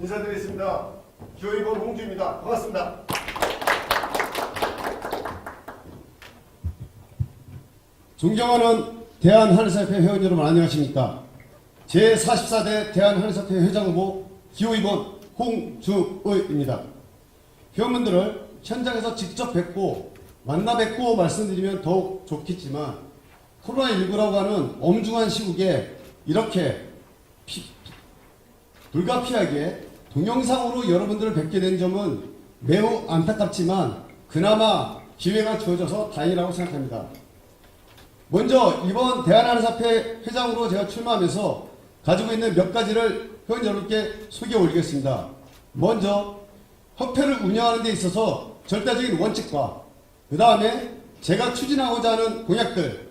인사드리겠습니다. 기호이번 홍주입니다. 반갑습니다. 존경하는 대한한의사협회 회원 여러분 안녕하십니까? 제44대 대한한의사협회 회장 후보 기호이번 홍주의입니다. 회원분들을 현장에서 직접 뵙고 만나 뵙고 말씀드리면 더욱 좋겠지만 코로나19라고 하는 엄중한 시국에 이렇게 불가피하게 동영상으로 여러분들을 뵙게 된 점은 매우 안타깝지만 그나마 기회가 주어져서 다행이라고 생각합니다. 먼저 이번 대한한의사협회 회장으로 제가 출마하면서 가지고 있는 몇 가지를 회원 여러분께 소개해 올리겠습니다. 먼저 협회를 운영하는 데 있어서 절대적인 원칙과 그 다음에 제가 추진하고자 하는 공약들,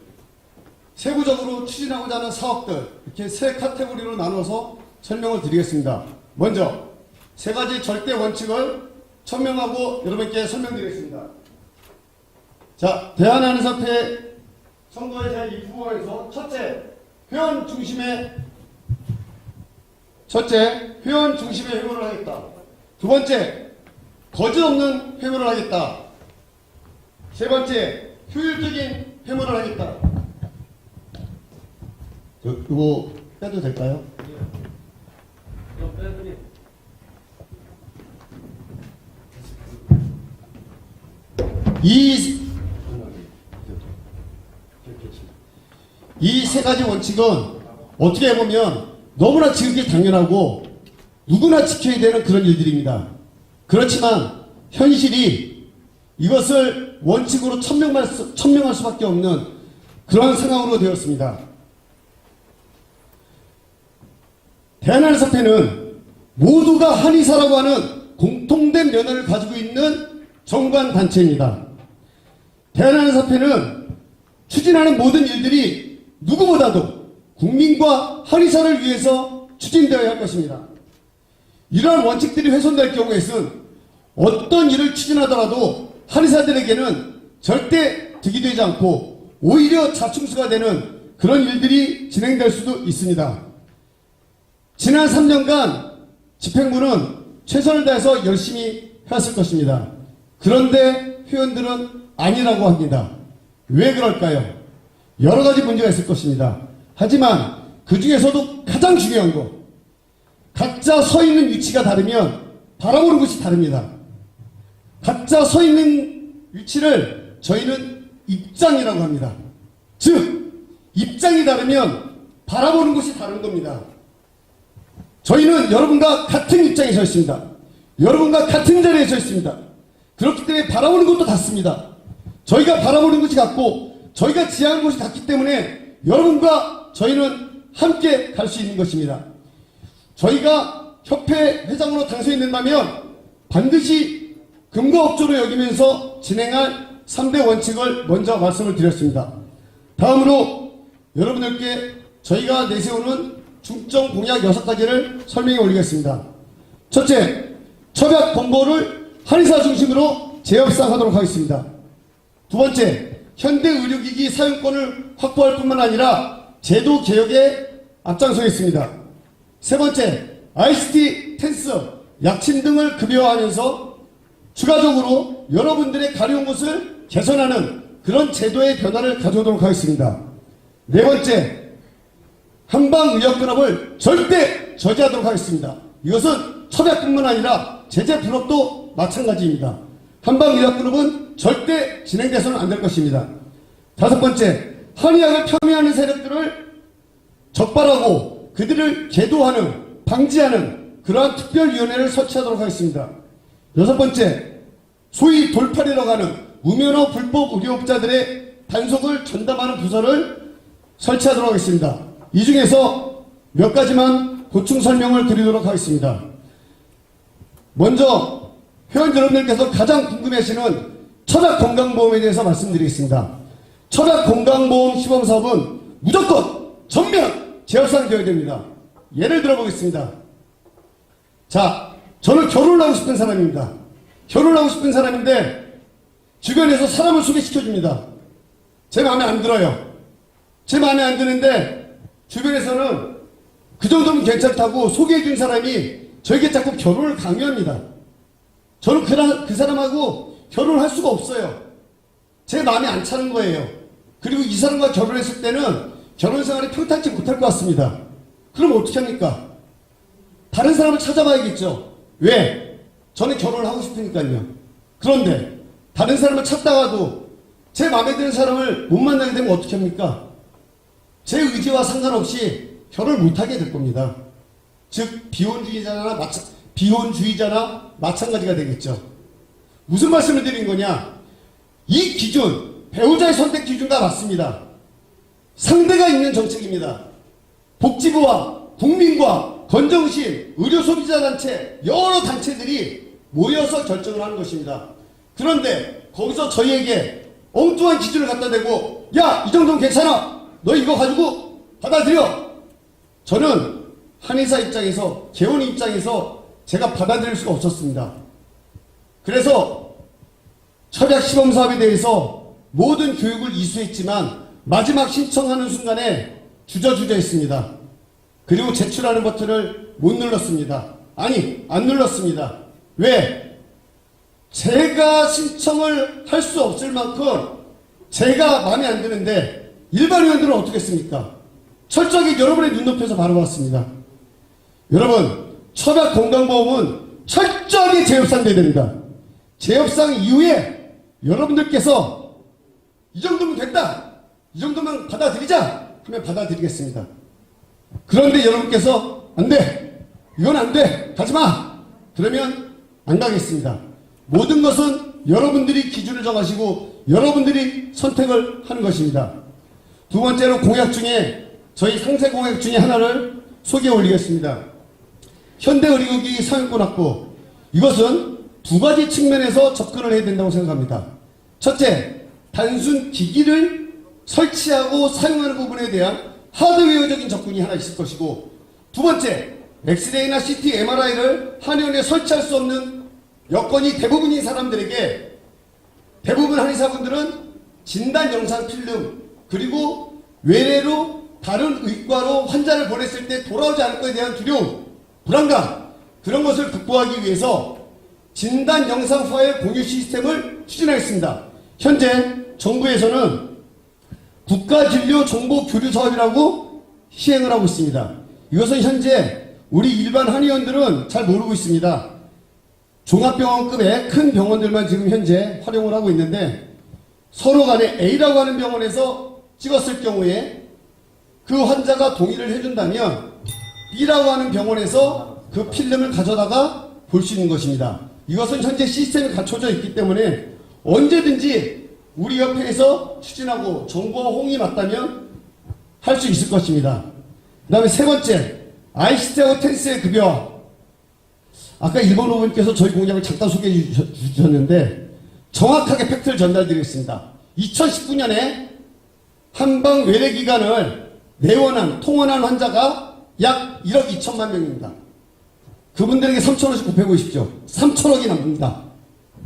세부적으로 추진하고자 하는 사업들 이렇게 세 카테고리로 나눠서 설명을 드리겠습니다. 먼저 세 가지 절대 원칙을 천명하고 여러분께 설명드리겠습니다. 자, 대한한의사협회 선거에 대한 이 후보에서 첫째, 회원 중심의 회원을 하겠다. 두 번째, 거짓 없는 회원을 하겠다. 세 번째, 효율적인 회원을 하겠다. 이거 빼도 될까요? 이 세 가지 원칙은 어떻게 보면 너무나 지극히 당연하고 누구나 지켜야 되는 그런 일들입니다. 그렇지만 현실이 이것을 원칙으로 천명할 수밖에 없는 그런 상황으로 되었습니다. 대한한의사협회는 모두가 한의사라고 하는 공통된 면허를 가지고 있는 정관단체입니다. 대한한의사협회는 추진하는 모든 일들이 누구보다도 국민과 한의사를 위해서 추진되어야 할 것입니다. 이러한 원칙들이 훼손될 경우에는 어떤 일을 추진하더라도 한의사들에게는 절대 득이 되지 않고 오히려 자충수가 되는 그런 일들이 진행될 수도 있습니다. 지난 3년간 집행부는 최선을 다해서 열심히 해왔을 것입니다. 그런데 회원들은 아니라고 합니다. 왜 그럴까요? 여러 가지 문제가 있을 것입니다. 하지만 그 중에서도 가장 중요한 거, 각자 서 있는 위치가 다르면 바라보는 곳이 다릅니다. 각자 서 있는 위치를 저희는 입장이라고 합니다. 즉 입장이 다르면 바라보는 곳이 다른 겁니다. 저희는 여러분과 같은 입장에 서 있습니다. 여러분과 같은 자리에 서 있습니다. 그렇기 때문에 바라보는 것도 같습니다. 저희가 바라보는 것이 같고 저희가 지향하는 것이 같기 때문에 여러분과 저희는 함께 갈 수 있는 것입니다. 저희가 협회 회장으로 당선이 된다면 반드시 금과업조로 여기면서 진행할 3대 원칙을 먼저 말씀을 드렸습니다. 다음으로 여러분들께 저희가 내세우는 중점 공약 6가지를 설명해 올리겠습니다. 첫째, 처약 공고를 한의사 중심으로 재협상하도록 하겠습니다. 두 번째, 현대 의료기기 사용권을 확보할 뿐만 아니라 제도 개혁에 앞장서겠습니다. 세 번째, ICT, 텐스, 약침 등을 급여화하면서 추가적으로 여러분들의 가려운 곳을 개선하는 그런 제도의 변화를 가져오도록 하겠습니다. 네 번째, 한방의학분업을 절대 저지하도록 하겠습니다. 이것은 처약뿐만 아니라 제재 분업도 마찬가지입니다. 한방의학분업은 절대 진행돼서는 안 될 것입니다. 다섯 번째, 한의학을 폄훼하는 세력들을 적발하고 그들을 계도하는, 방지하는 그러한 특별위원회를 설치하도록 하겠습니다. 여섯 번째, 소위 돌팔이라고 하는 무면허 불법 의료업자들의 단속을 전담하는 부서를 설치하도록 하겠습니다. 이 중에서 몇 가지만 보충 설명을 드리도록 하겠습니다. 먼저 회원 여러분들께서 가장 궁금해하시는 처약건강보험에 대해서 말씀드리겠습니다. 처약건강보험 시범사업은 무조건 전면 재협상되어야 됩니다. 예를 들어보겠습니다. 자, 저는 결혼을 하고 싶은 사람입니다. 결혼을 하고 싶은 사람인데 주변에서 사람을 소개시켜줍니다. 제 마음에 안 들어요. 제 마음에 안 드는데 주변에서는 그 정도면 괜찮다고 소개해준 사람이 저에게 자꾸 결혼을 강요합니다. 저는 그 사람하고 결혼할 수가 없어요. 제 마음에 안 차는 거예요. 그리고 이 사람과 결혼했을 때는 결혼 생활이 평탄치 못할 것 같습니다. 그럼 어떻게 합니까? 다른 사람을 찾아봐야겠죠. 왜? 저는 결혼을 하고 싶으니까요. 그런데 다른 사람을 찾다가도 제 마음에 드는 사람을 못 만나게 되면 어떻게 합니까? 제 의지와 상관없이 결혼을 못하게 될 겁니다. 즉 비혼주의자나 마찬가지가 되겠죠. 무슨 말씀을 드린 거냐? 이 기준, 배우자의 선택 기준과 맞습니다. 상대가 있는 정책입니다. 복지부와 국민과 건정심, 의료소비자단체, 여러 단체들이 모여서 결정을 하는 것입니다. 그런데 거기서 저희에게 엉뚱한 기준을 갖다 대고 야, 이 정도는 괜찮아. 너 이거 가지고 받아들여. 저는 한의사 입장에서, 개원 입장에서 제가 받아들일 수가 없었습니다. 그래서 철약시범사업에 대해서 모든 교육을 이수했지만 마지막 신청하는 순간에 주저했습니다. 그리고 제출하는 버튼을 못 눌렀습니다. 아니, 안 눌렀습니다. 왜? 제가 신청을 할 수 없을 만큼 제가 마음에 안 드는데 일반 의원들은 어떻게 했습니까? 철저하게 여러분의 눈높이에서 바라봤습니다. 여러분, 철약건강보험은 철저하게 재협상돼야 됩니다. 재협상 이후에 여러분들께서 이 정도면 됐다, 이 정도면 받아들이자 하면 받아들이겠습니다. 그런데 여러분께서 안 돼, 이건 안 돼, 가지마, 그러면 안 가겠습니다. 모든 것은 여러분들이 기준을 정하시고 여러분들이 선택을 하는 것입니다. 두 번째로 공약 중에 저희 상세 공약 중에 하나를 소개해 올리겠습니다. 현대의료기기 사용권 확보. 이것은 두 가지 측면에서 접근을 해야 된다고 생각합니다. 첫째, 단순 기기를 설치하고 사용하는 부분에 대한 하드웨어적인 접근이 하나 있을 것이고, 두 번째, 엑스레이나 CT, MRI를 한의원에 설치할 수 없는 여건이 대부분인 사람들에게, 대부분 한의사분들은 진단 영상 필름 그리고 외래로 다른 의과로 환자를 보냈을 때 돌아오지 않을 것에 대한 두려움, 불안감, 그런 것을 극복하기 위해서 진단 영상 파일 공유 시스템을 추진하겠습니다. 현재 정부에서는 국가진료정보교류사업이라고 시행을 하고 있습니다. 이것은 현재 우리 일반 한의원들은 잘 모르고 있습니다. 종합병원급의 큰 병원들만 지금 현재 활용을 하고 있는데, 서로 간에 A라고 하는 병원에서 찍었을 경우에 그 환자가 동의를 해준다면 B라고 하는 병원에서 그 필름을 가져다가 볼 수 있는 것입니다. 이것은 현재 시스템이 갖춰져 있기 때문에 언제든지 우리 협회에서 추진하고 정보와 호응이 맞다면 할 수 있을 것입니다. 그 다음에 세 번째, 아이시스하고 텐스의 급여. 아까 일본 의원님께서 저희 공약을 잠깐 소개해 주셨는데 정확하게 팩트를 전달드리겠습니다. 2019년에 한방 외래기관을 통원한 환자가 약 1억 2천만 명입니다. 그분들에게 3천원씩 곱해보십시오. 3천억이 남습니다.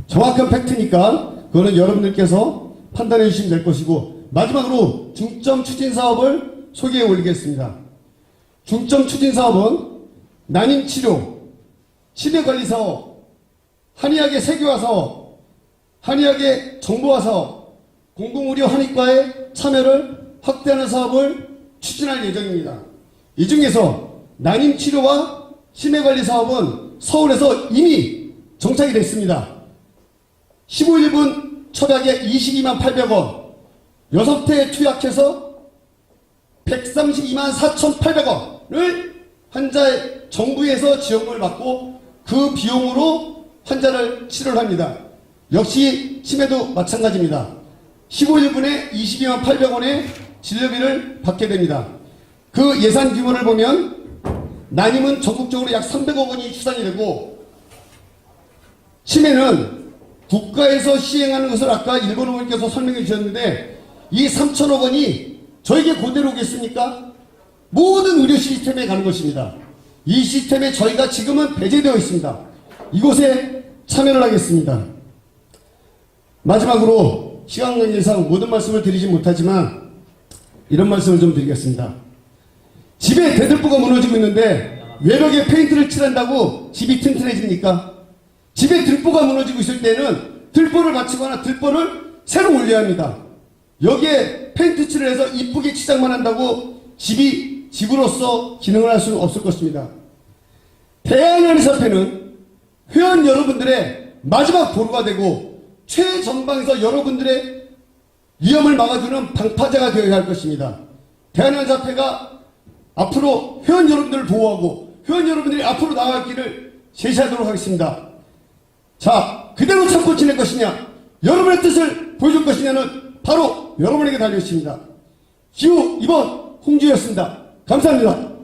정확한 팩트니까 그거는 여러분들께서 판단해 주시면 될 것이고, 마지막으로 중점 추진 사업을 소개해 올리겠습니다. 중점 추진 사업은 난임치료, 치매관리 사업, 한의학의 세계화 사업, 한의학의 정보화 사업, 공공의료 한의과의 참여를 확대하는 사업을 추진할 예정입니다. 이 중에서 난임치료와 치매관리 사업은 서울에서 이미 정착이 됐습니다. 15일분 처박에 22만 800원, 6회 투약해서 132만 4,800원을 환자의 정부에서 지원금을 받고 그 비용으로 환자를 치료를 합니다. 역시 치매도 마찬가지입니다. 15일분에 22만 800원의 진료비를 받게 됩니다. 그 예산 규모를 보면 난임은 전국적으로 약 300억 원이 추산이 되고, 치매는 국가에서 시행하는 것을 아까 일본 의원께서 설명해 주셨는데, 이 3천억 원이 저에게 그대로 오겠습니까? 모든 의료 시스템에 가는 것입니다. 이 시스템에 저희가 지금은 배제되어 있습니다. 이곳에 참여를 하겠습니다. 마지막으로 시간 관계상 모든 말씀을 드리지 못하지만 이런 말씀을 좀 드리겠습니다. 집에 대들보가 무너지고 있는데 외벽에 페인트를 칠한다고 집이 튼튼해집니까? 집에 들보가 무너지고 있을 때는 들보를 받치거나 들보를 새로 올려야 합니다. 여기에 페인트 칠을 해서 이쁘게 치장만 한다고 집이 집으로서 기능을 할 수는 없을 것입니다. 대한한의사협회는 회원 여러분들의 마지막 보루가 되고 최전방에서 여러분들의 위험을 막아주는 방파제가 되어야 할 것입니다. 대한한의사협회가 앞으로 회원 여러분들을 보호하고 회원 여러분들이 앞으로 나아갈 길을 제시하도록 하겠습니다. 자, 그대로 참고 지낼 것이냐, 여러분의 뜻을 보여줄 것이냐는 바로 여러분에게 달려있습니다. 기호 2번 홍주였습니다. 감사합니다.